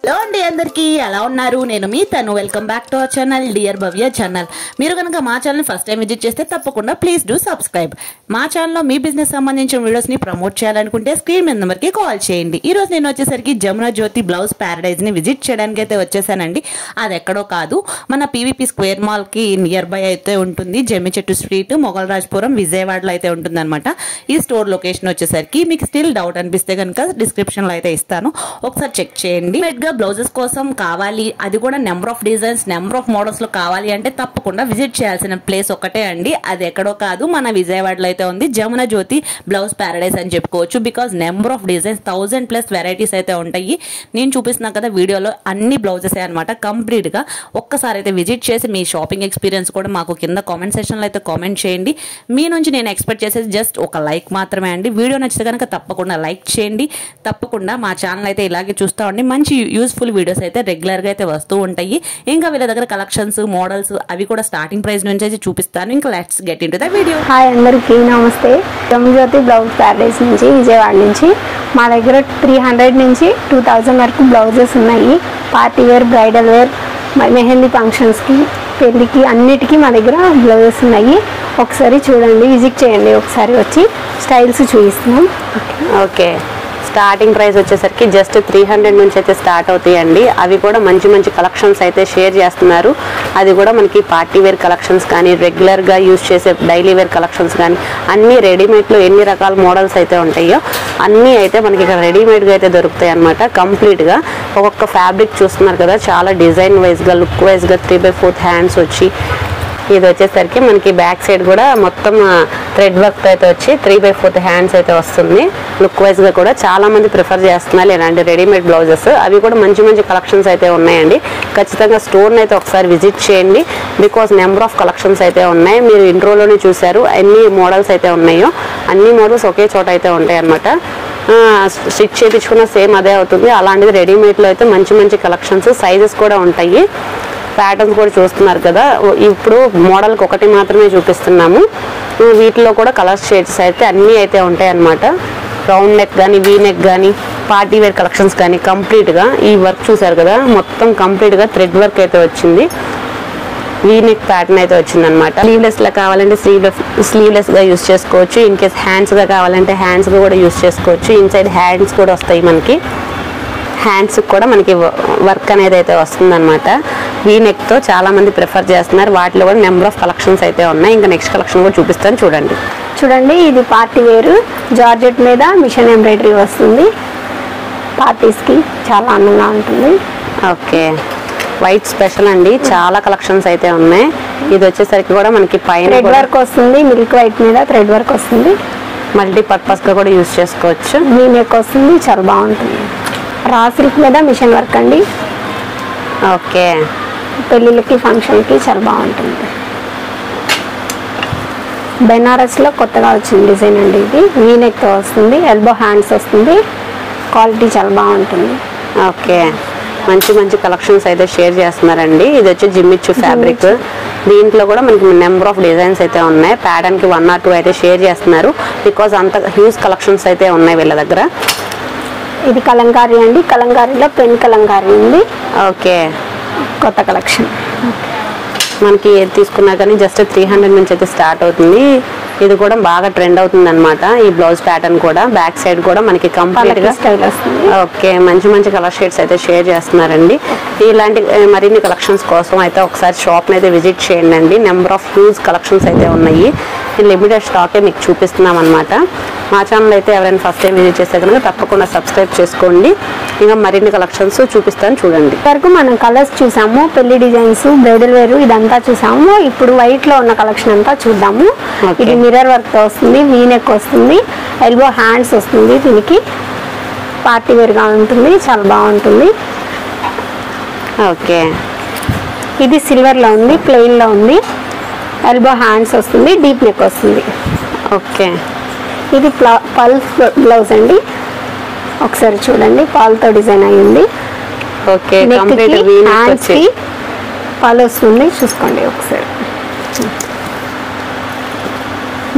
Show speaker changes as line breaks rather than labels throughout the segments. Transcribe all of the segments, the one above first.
Hello అండి, అందరికీ ఎలా ఉన్నారు? నేను మీ తను. Welcome back to our channel dear Bhavya channel. మీరు కనుక మా ఛానల్ ఫస్ట్ టైం విజిట్ చేస్తే తప్పకుండా ప్లీజ్ డూ సబ్స్క్రైబ్. మా ఛానల్లో మీ బిజినెస్ సంబంధించిన వీడియోస్ని ప్రమోట్ చేయాలనుకుంటే స్క్రీన్ మీద నెంబర్కి కాల్ చేయండి. ఈరోజు నేను వచ్చేసరికి జమున జ్యోతి బ్లౌజ్ ప్యారడైజ్ని విజిట్ చేయడానికి అయితే వచ్చేసానండి. అది ఎక్కడో కాదు, మన పీవీపీ స్క్వేర్ మాల్కి నియర్ బై అయితే ఉంటుంది. జమ్మిచెట్టు స్ట్రీట్, మొగల్రాజ్పురం, విజయవాడలో అయితే ఉంటుంది అనమాట. ఈ స్టోర్ లొకేషన్ వచ్చేసరికి మీకు స్టిల్ డౌట్ అనిపిస్తే కనుక డిస్క్రిప్షన్లో అయితే ఇస్తాను, ఒకసారి చెక్ చేయండి. బ్లౌజెస్ కోసం కావాలి, అది కూడా number of designs, number of models లో కావాలి అంటే తప్పకుండా విజిట్ చేయాల్సిన ప్లేస్ ఒకటే అండి. అది ఎక్కడో కాదు, మన విజయవాడలో అయితే ఉంది. జమున జ్యోతి బ్లౌజ్ ప్యారడైజ్ అని చెప్పుకోవచ్చు. Because number of designs 1000+ varieties అయితే ఉంటాయి. నేను చూపిస్తున్నా కదా వీడియోలో అన్ని బ్లౌజెస్ అనమాట. కంప్లీట్ గా ఒక్కసారి అయితే విజిట్ చేసి మీ షాపింగ్ ఎక్స్పీరియన్స్ కూడా మాకు కింద కామెంట్ సెక్షన్ లో అయితే కామెంట్ చేయండి. మీ నుంచి నేను ఎక్స్పెక్ట్ చేసేది జస్ట్ ఒక లైక్ మాత్రమే అండి. వీడియో నచ్చితే కనుక తప్పకుండా లైక్ చేయండి. తప్పకుండా మా ఛానల్ అయితే ఇలాగే చూస్తూ ఉండి మంచి యూస్ఫుల్ వీడియోస్ అయితే రెగ్యులర్ గా అయితే వస్తూ ఉంటాయి. ఇంకా వీళ్ళ దగ్గర కలెక్షన్స్, మోడల్స్ అవి కూడా స్టార్టింగ్ ప్రైస్ నుంచి అయితే చూపిస్తాను. ఇంకా let's get into the video.
Hi అందరికీ నమస్తే. జమున జ్యోతి బ్లౌజ్ ప్యారడైజ్ నుంచి, విజయవాడ నుంచి. మా దగ్గర 300 నుంచి 2000 వరకు బ్లౌజెస్ ఉన్నాయి. Party wear, bridal wear, mehndi ఫంక్షన్స్కి, పెళ్ళికి, అన్నిటికీ మా దగ్గర బ్లౌజెస్ ఉన్నాయి. ఒకసారి చూడండి, విజిట్ చేయండి. ఒకసారి వచ్చి స్టైల్స్ చూపిస్తున్నాం.
ఓకే, స్టార్టింగ్ ప్రైస్ వచ్చేసరికి జస్ట్ 300 నుంచి అయితే స్టార్ట్ అవుతాయండి. అవి కూడా మంచి మంచి కలెక్షన్స్ అయితే షేర్ చేస్తున్నారు. అది కూడా మనకి పార్టీ వేర్ కలెక్షన్స్ కానీ, రెగ్యులర్గా యూజ్ చేసే డైలీ వేర్ కలెక్షన్స్ కానీ, అన్నీ రెడీమేడ్లో ఎన్ని రకాల మోడల్స్ అయితే ఉంటాయో అన్నీ అయితే మనకి ఇక్కడ రెడీమేడ్గా అయితే దొరుకుతాయి అనమాట. కంప్లీట్గా ఒక్కొక్క ఫ్యాబ్రిక్ చూస్తున్నారు కదా, చాలా డిజైన్ వైజ్గా, లుక్ వైజ్గా 3/4 హ్యాండ్స్ వచ్చి, ఇది వచ్చేసరికి మనకి బ్యాక్ సైడ్ కూడా మొత్తం థ్రెడ్ వర్క్ అయితే వచ్చి 3/4 హ్యాండ్స్ అయితే వస్తుంది. లుక్ వైజ్ గా కూడా చాలా మంది ప్రిఫర్ చేస్తున్నారు ఇలాంటి రెడీమేడ్ బ్లౌజెస్. అవి కూడా మంచి మంచి కలెక్షన్స్ అయితే ఉన్నాయండి. ఖచ్చితంగా స్టోర్ని అయితే ఒకసారి విజిట్ చేయండి. బికాస్ నెంబర్ ఆఫ్ కలెక్షన్స్ అయితే ఉన్నాయి. మీరు ఇంట్రోలోనే చూసారు ఎన్ని మోడల్స్ అయితే ఉన్నాయో, అన్ని మోడల్స్ ఒకే చోట అయితే ఉంటాయి అనమాట. స్టిచ్ చేయించుకున్న సేమ్ అదే అవుతుంది. అలాంటిది రెడీమేడ్లో అయితే మంచి మంచి కలెక్షన్స్, సైజెస్ కూడా ఉంటాయి. ప్యాటర్న్స్ కూడా చూస్తున్నారు కదా. ఇప్పుడు మోడల్కి ఒకటి మాత్రమే చూపిస్తున్నాము. వీటిలో కూడా కలర్ షేడ్స్ అయితే అన్నీ అయితే ఉంటాయి అన్నమాట. రౌండ్ నెక్ కానీ, వీ నెక్ కానీ, పార్టీ వేర్ కలెక్షన్స్ కానీ, కంప్లీట్గా ఈ వర్క్ చూసారు కదా, మొత్తం కంప్లీట్గా థ్రెడ్ వర్క్ అయితే వచ్చింది. వీ నెక్ ప్యాటర్న్ అయితే వచ్చింది అనమాట. స్లీవ్లెస్లా కావాలంటే స్లీవ్లెస్గా యూస్ చేసుకోవచ్చు. ఇన్ కేస్ హ్యాండ్స్గా కావాలంటే హ్యాండ్స్గా కూడా యూస్ చేసుకోవచ్చు. ఇన్సైడ్ హ్యాండ్స్ కూడా వస్తాయి మనకి. హ్యాండ్స్ కూడా మనకి వర్క్ అనేది అయితే వస్తుందన్నమాట. వీ నెక్తో చాలామంది ప్రిఫర్ చేస్తున్నారు. వాటిలో కూడా నెంబర్ ఆఫ్ కలెక్షన్స్ అయితే ఉన్నాయి. ఇంకా నెక్స్ట్ కలెక్షన్ కూడా చూపిస్తాను, చూడండి.
ఇది పార్టీ వేర్ జార్జెట్ మీద మిషన్ ఎంబ్రాయిడరీ వస్తుంది. పార్టీస్కి చాలా అందంగా ఉంటుంది.
ఓకే, వైట్ స్పెషల్ అండి, చాలా కలెక్షన్స్ అయితే ఉన్నాయి. ఇది వచ్చేసరికి కూడా మనకి పైన
థ్రెడ్ వర్క్ వస్తుంది. మిల్క్ వైట్ మీద థ్రెడ్ వర్క్ వస్తుంది.
మల్టీపర్పస్గా కూడా యూజ్ చేసుకోవచ్చు.
వీ నెక్ వస్తుంది, చాలా బాగుంటుంది. రా సిల్క్ మీద మిషన్ వర్క్ అండి.
ఓకే,
పెళ్ళిళ్ళకి, ఫంక్షన్కి చాలా బాగుంటుంది. బెనారస్లో కొత్తగా వచ్చిన డిజైన్ అండి ఇది. వీ నెక్తో వస్తుంది, ఎల్బో హ్యాండ్స్ వస్తుంది. క్వాలిటీ చాలా బాగుంటుంది.
ఓకే, మంచి మంచి కలెక్షన్స్ అయితే షేర్ చేస్తున్నారండి. ఇది వచ్చి జిమ్మిచ్చు ఫ్యాబ్రిక్. దీంట్లో కూడా మనకి నెంబర్ ఆఫ్ డిజైన్స్ అయితే ఉన్నాయి. ప్యాటర్న్కి 1 or 2 అయితే షేర్ చేస్తున్నారు. బికాజ్ అంత హ్యూజ్ కలెక్షన్స్ అయితే ఉన్నాయి వీళ్ళ దగ్గర.
ఇది కలంకారీ అండి. కలంకారీలో పెన్ కలంకారీ ఉంది.
ఓకే,
కొత్త కలెక్షన్.
మనకి ఏది తీసుకున్నా కానీ జస్ట్ 300 నుంచి అయితే స్టార్ట్ అవుతుంది. ఇది కూడా బాగా ట్రెండ్ అవుతుంది అనమాట. ఈ బ్లౌజ్ ప్యాటర్న్ కూడా బ్యాక్ సైడ్ కూడా మనకి కంప్లీట్ గా
స్టైల్ వస్తుంది.
ఓకే, మంచి మంచి కలర్ షేడ్స్ అయితే షేర్ చేస్తున్నారండి. ఇలాంటి మరిన్ని కలెక్షన్స్ కోసం అయితే ఒకసారి షాప్ని అయితే విజిట్ చేయండి అండి. నెంబర్ ఆఫ్ హ్యూజ్ కలెక్షన్స్ అయితే ఉన్నాయి. లిమిటెడ్ స్టాకే మీకు చూపిస్తున్నాం అనమాట. మా ఛానల్ అయితే ఎవరైనా ఫస్ట్ టైం విజిట్ చేస్తే కనుక తప్పకుండా సబ్స్క్రైబ్ చేసుకోండి. ఇంకా మరిన్ని కలెక్షన్స్ చూపిస్తాను, చూడండి.
వరకు మనం కలర్స్ చూసాము, పెళ్లి డిజైన్స్, బ్రైడల్ వేర్ ఇదంతా చూసాము. ఇప్పుడు వైట్ లో ఉన్న కలెక్షన్ అంతా చూద్దాము. ఇది మిర్రర్ వర్క్ తో వస్తుంది. వీ నెక్ వస్తుంది, ఎల్బో హ్యాండ్స్ వస్తుంది. దీనికి పార్టీ వేర్ గా ఉంటుంది, చాలా బాగుంటుంది.
ఓకే,
ఇది సిల్వర్ లో ఉంది, ప్లెయిన్ లో ఉంది. ఎల్బో హ్యాండ్స్ వస్తుంది, డీప్ నెక్ వస్తుంది.
ఓకే,
ఇది పల్స్ బ్లౌజ్ అండి. ఒకసారి చూడండి, పాల్తో డిజైన్ అయ్యింది.
ఓకే,
హ్యాండ్స్ కి పాల్ వస్తుంది, చూసుకోండి ఒకసారి.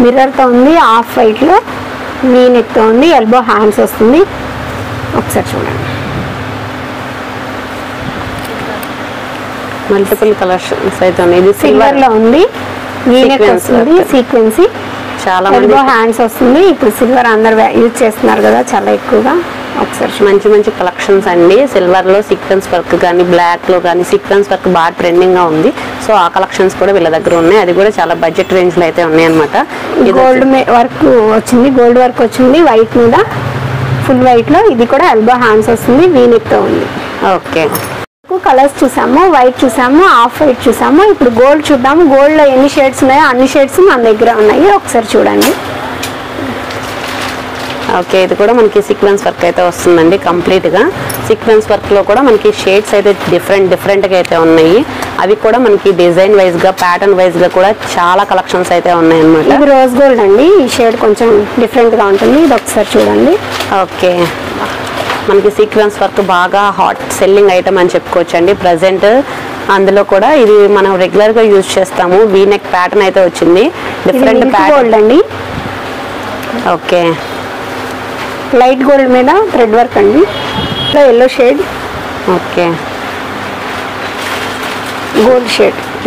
మిర్రర్ తో ఉంది, హాఫ్ వైట్ లో వీ నెక్ తో ఉంది, ఎల్బో హ్యాండ్స్ వస్తుంది. ఒకసారి చూడండి.
మల్టిపుల్ కలర్స్ అయితే ఉన్నాయి. ఇది
సిల్వర్ లో ఉంది, వీనెక్ వస్తుంది, సీక్వెన్సీ,
చాలా
ఎల్బో హ్యాండ్స్ వస్తుంది. ఇప్పుడు సిల్వర్ అందరు యూజ్ చేస్తున్నారు కదా చాలా ఎక్కువగా. ఒకసారి
మంచి మంచి కలెక్షన్స్ అండి. సిల్వర్ లో సీక్వెన్స్ వర్క్ కానీ, బ్లాక్ లో కానీ సీక్వెన్స్ వర్క్ బాగా ట్రెండింగ్ గా ఉంది. సో ఆ కలెక్షన్స్ కూడా వీళ్ళ దగ్గర ఉన్నాయి. అది కూడా చాలా బడ్జెట్ రేంజ్ లో అయితే ఉన్నాయి అనమాట.
గోల్డ్ వర్క్ వచ్చింది, గోల్డ్ వర్క్ వచ్చింది వైట్ మీద, ఫుల్ వైట్ లో. ఇది కూడా ఎల్బో హ్యాండ్స్ వస్తుంది, వీనెక్ తో ఉంది.
ఓకే,
కలర్స్ చూసాము, వైట్ చూసాము, ఆఫ్ వైట్ చూసాము. ఇప్పుడు గోల్డ్ చూద్దాము. గోల్డ్ లో ఎన్ని షేడ్స్ ఉన్నాయో అన్ని షేడ్స్ మన దగ్గర ఉన్నాయి. ఒకసారి చూడండి.
ఓకే, ఇది కూడా మనకి సీక్వెన్స్ వర్క్ అయితే వస్తుందండి. కంప్లీట్ గా సీక్వెన్స్ వర్క్ లో కూడా మనకి షేడ్స్ అయితే డిఫరెంట్ గా అయితే ఉన్నాయి. అవి కూడా మనకి డిజైన్ వైజ్ గా, ప్యాటర్న్ వైజ్ గా కూడా చాలా కలెక్షన్స్ అయితే ఉన్నాయి అన్నమాట.
ఇది రోజ్ గోల్డ్ అండి. ఈ షేడ్ కొంచెం డిఫరెంట్ గా ఉంటుంది. ఇది ఒకసారి చూడండి.
ఓకే, మనకి సీక్వెన్స్ వర్క్ బాగా హాట్ సెల్లింగ్ ఐటమ్ అని చెప్పుకోవచ్చు అండి ప్రజెంట్. అందులో కూడా ఇది మనం రెగ్యులర్ గా యూజ్ చేస్తాము. వీనెక్ ప్యాటర్న్ అయితే వచ్చింది, డిఫరెంట్
గోల్డ్ అండి.
ఓకే,
లైట్ గోల్డ్ మీద థ్రెడ్ వర్క్ అండి, yellow shade.
Okay,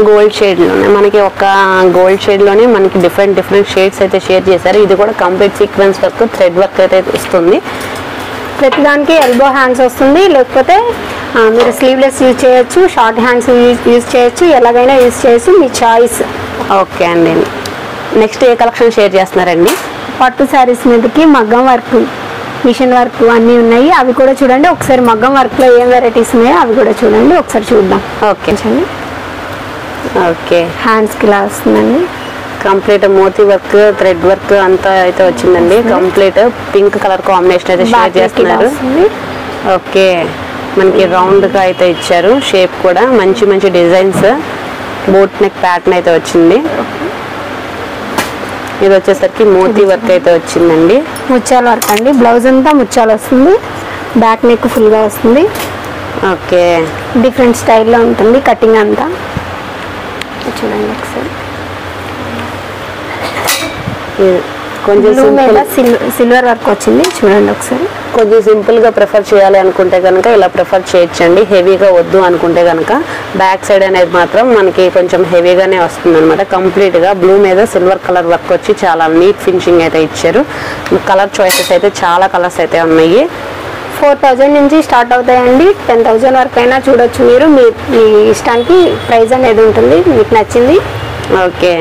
gold shade
లోనే మనకి ఒక గోల్డ్ షేడ్ లోనే మనకి డిఫరెంట్ షేడ్స్ అయితే షేర్ చేశారు. ఇది కూడా complete sequence work, thread work అయితే వస్తుంది.
ప్రతిదానికి ఎల్బో హ్యాండ్స్ వస్తుంది. లేకపోతే మీరు స్లీవ్లెస్ యూజ్ చేయొచ్చు, షార్ట్ హ్యాండ్స్ యూజ్ చేయొచ్చు, ఎలాగైనా యూజ్ చేయొచ్చు, మీ చాయిస్.
ఓకే అండి, నెక్స్ట్ ఏ కలెక్షన్ షేర్ చేస్తున్నారండి?
పట్టు శారీస్ మీదకి మగ్గం వర్క్, మిషన్ వర్క్ అన్నీ ఉన్నాయి. అవి కూడా చూడండి. ఒకసారి మగ్గం వర్క్లో ఏం వెరైటీస్ ఉన్నాయో అవి కూడా చూడండి. ఒకసారి చూద్దాం.
ఓకే ఓకే,
హ్యాండ్స్కి ఇలా వస్తుందండి.
కంప్లీట్ మోతీ వర్క్, థ్రెడ్ వర్క్ అంతా అయితే వచ్చిందండి. కంప్లీట్ పింక్ కలర్ కాంబినేషన్ అయితే షేర్ చేస్తున్నారు. ఓకే, మనకి రౌండ్ గా అయితే ఇచ్చారు. షేప్ కూడా మంచి మంచి డిజైన్స్, బోట్ నెక్ ప్యాటర్న్ అయితే వచ్చింది. ఇది వచ్చేసరికి మోతీ వర్క్ అయితే వచ్చిందండి.
ముత్యాల వర్క్ అండి. బ్లౌజ్ అంతా ముత్యాలు వస్తుంది, బ్యాక్ నెక్ ఫుల్ గా వస్తుంది.
ఓకే,
డిఫరెంట్ స్టైల్లో ఉంటుంది కటింగ్ అంతా. చూడండి ఒకసారి. కొంచెం సిల్వర్ వర్క్ వచ్చింది. చూడండి ఒకసారి.
కొంచెం సింపుల్ గా ప్రిఫర్ చేయాలి అనుకుంటే కనుక ఇలా ప్రిఫర్ చేయొచ్చండి. హెవీగా వద్దు అనుకుంటే కనుక బ్యాక్ సైడ్ అనేది మాత్రం మనకి కొంచెం హెవీగానే వస్తుంది అనమాట. కంప్లీట్ గా బ్లూ మీద సిల్వర్ కలర్ వర్క్ వచ్చి చాలా నీట్ ఫినిషింగ్ అయితే ఇచ్చారు. కలర్ చాయిసెస్ అయితే చాలా కలర్స్ అయితే ఉన్నాయి.
4000 నుంచి స్టార్ట్ అవుతాయండి. 10,000 వరకు అయినా చూడొచ్చు మీరు. మీ ఇష్టానికి ప్రైస్ అనేది ఉంటుంది, మీకు నచ్చింది.
ఓకే,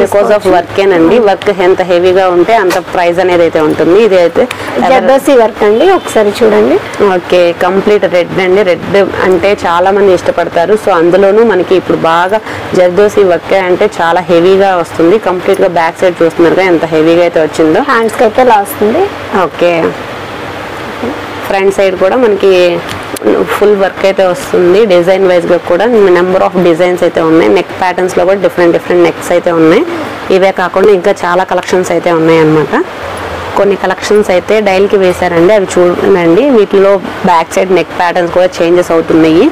బికాస్ ఆఫ్ వర్కేనండి. వర్క్ ఎంత హెవీగా ఉంటే అంత ప్రైస్ అనేది అయితే ఉంటుంది. ఇది అయితే
జర్దోసి వర్క్ అండి. ఒకసారి చూడండి.
ఓకే, కంప్లీట్ రెడ్ అండి. రెడ్ అంటే చాలా మంది ఇష్టపడతారు. సో అందులోనూ మనకి ఇప్పుడు బాగా జర్దోసి వర్క్ అంటే చాలా హెవీగా వస్తుంది. కంప్లీట్ గా బ్యాక్ సైడ్ చూస్తున్నారు ఎంత హెవీగా అయితే వచ్చిందో.
హ్యాండ్స్కి అయితే ఇలా వస్తుంది.
ఓకే, ఫ్రంట్ సైడ్ కూడా మనకి ఫుల్ వర్క్ అయితే వస్తుంది. డిజైన్ వైజ్ గా కూడా నెంబర్ ఆఫ్ డిజైన్స్ అయితే ఉన్నాయి. నెక్ ప్యాటర్న్స్ లో కూడా డిఫరెంట్ నెక్స్ అయితే ఉన్నాయి. ఇవే కాకుండా ఇంకా చాలా కలెక్షన్స్ అయితే ఉన్నాయి అన్నమాట. కొన్ని కలెక్షన్స్ అయితే డైల్కి వేశారండి, అవి చూడండి. వీటిలో బ్యాక్ సైడ్ నెక్ ప్యాటర్న్స్ కూడా చేంజెస్ అవుతున్నాయి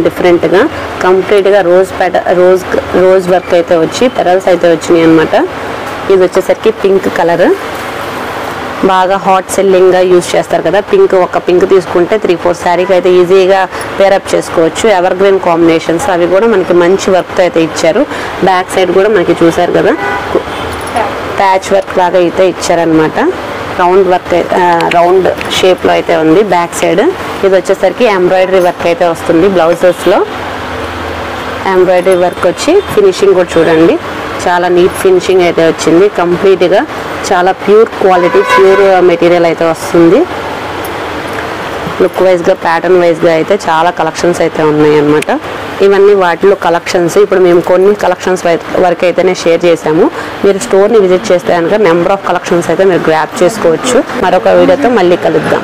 డిఫరెంట్ గా. కంప్లీట్ గా రోజ్ వర్క్ అయితే వచ్చి పెరల్స్ అయితే వచ్చినాయి అనమాట. ఇది వచ్చేసరికి పింక్ కలర్, బాగా హాట్ సెల్లింగ్ గా యూజ్ చేస్తారు కదా. ఒక పింక్ తీసుకుంటే 3-4 శారీకి అయితే ఈజీగా పేరప్ చేసుకోవచ్చు. ఎవర్ గ్రీన్ కాంబినేషన్స్ అవి కూడా మనకి మంచి వర్క్ అయితే ఇచ్చారు. బ్యాక్ సైడ్ కూడా మనకి చూసారు కదా ప్యాచ్ వర్క్ లాగా అయితే ఇచ్చారనమాట. రౌండ్ షేప్ లో అయితే ఉంది బ్యాక్ సైడ్. ఇది వచ్చేసరికి ఎంబ్రాయిడరీ వర్క్ అయితే వస్తుంది. బ్లౌజెస్ లో ఎంబ్రాయిడరీ వర్క్ వచ్చి ఫినిషింగ్ కూడా చూడండి చాలా నీట్ ఫినిషింగ్ అయితే వచ్చింది. కంప్లీట్ గా చాలా ప్యూర్ క్వాలిటీ, ప్యూర్ మెటీరియల్ అయితే వస్తుంది. లుక్ వైజ్ గా, ప్యాటర్న్ వైజ్ గా అయితే చాలా కలెక్షన్స్ అయితే ఉన్నాయి అన్నమాట. ఇవన్నీ వాటిలో కలెక్షన్స్. ఇప్పుడు మేము కొన్ని కలెక్షన్స్ వరకు అయితేనే షేర్ చేసాము. మీరు స్టోర్ని విజిట్ చేస్తే కనుక నెంబర్ ఆఫ్ కలెక్షన్స్ అయితే మీరు గ్రాప్ చేసుకోవచ్చు. మరొక వీడియోతో మళ్ళీ కలుద్దాం.